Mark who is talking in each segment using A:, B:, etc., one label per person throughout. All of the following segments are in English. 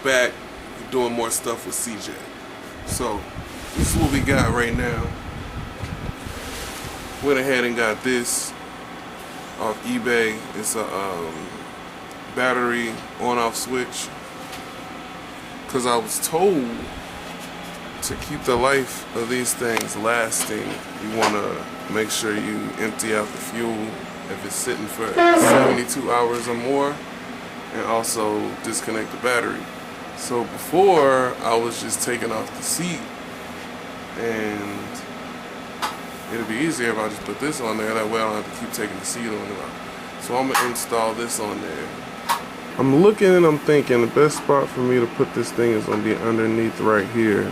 A: back doing more stuff with Ceejay. So this is what we got right now. Went ahead and got this off eBay. It's a battery on-off switch, because I was told to keep the life of these things lasting, you want to make sure you empty out the fuel if it's sitting for 72 hours or more, and also disconnect the battery. So before, I was just taking off the seat, and it'd be easier if I just put this on there. That way I don't have to keep taking the seat on and off. So I'm going to install this on there. I'm looking and I'm thinking the best spot for me to put this thing is going to be underneath right here.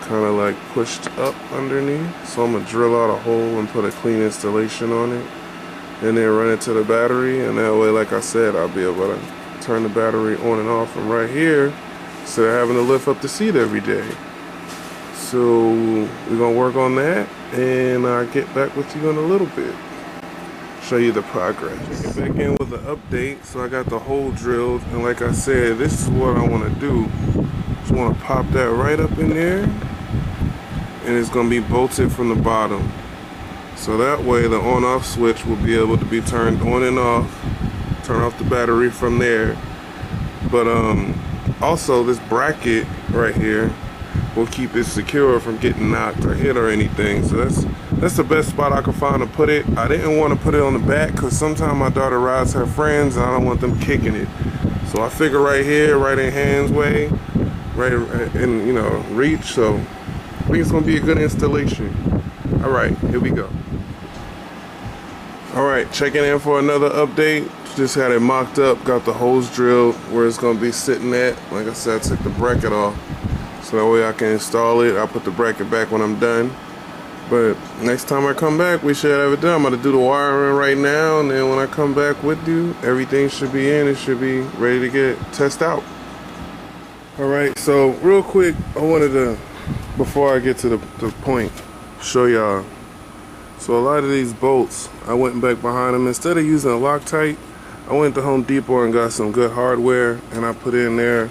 A: Kind of like pushed up underneath. So I'm going to drill out a hole and put a clean installation on it. And then run it to the battery. And that way, like I said, I'll be able to turn the battery on and off from right here instead of having to lift up the seat every day. So we're going to work on that. And I'll get back with you in a little bit. Show you the progress. Get back in with an update. So I got the hole drilled, and like I said, this is what I want to do. Just want to pop that right up in there, and it's going to be bolted from the bottom. So that way the on-off switch will be able to be turned on and off. Turn off the battery from there. But also this bracket right here will keep it secure from getting knocked or hit or anything. So that's the best spot I could find to put it. I didn't want to put it on the back because sometimes my daughter rides her friends and I don't want them kicking it. So I figure right here, right in hands way, right in, you know, reach. So I think it's gonna be a good installation. All right, here we go. All right, checking in for another update. Just had it mocked up, got the holes drilled where it's gonna be sitting at. Like I said, I took the bracket off. So that way I can install it. I'll put the bracket back when I'm done. But next time I come back, we should have it done. I'm going to do the wiring right now. And then when I come back with you, everything should be in. It should be ready to get tested out. Alright, so real quick, I wanted to, before I get to the point, show y'all. So a lot of these bolts, I went back behind them. Instead of using a Loctite, I went to Home Depot and got some good hardware. And I put in there.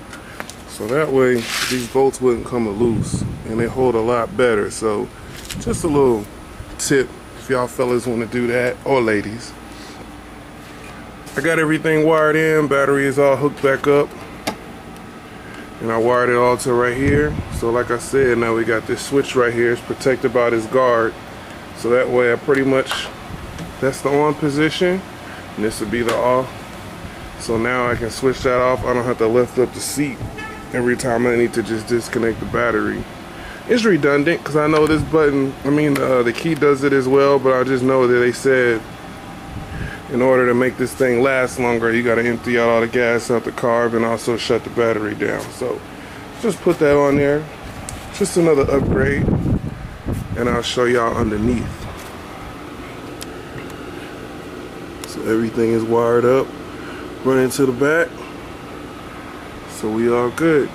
A: So that way, these bolts wouldn't come loose, and they hold a lot better. So, just a little tip if y'all fellas want to do that, or ladies. I got everything wired in, battery is all hooked back up, and I wired it all to right here. So like I said, now we got this switch right here. It's protected by this guard. So that way I pretty much, that's the on position, and this would be the off. So now I can switch that off. I don't have to lift up the seat every time I need to just disconnect the battery. It's redundant because I know this button, the key does it as well, but I just know that they said in order to make this thing last longer, you got to empty out all the gas out the carb and also shut the battery down. So just put that on there. Just another upgrade, and I'll show y'all underneath. So everything is wired up, running to the back. So we all good.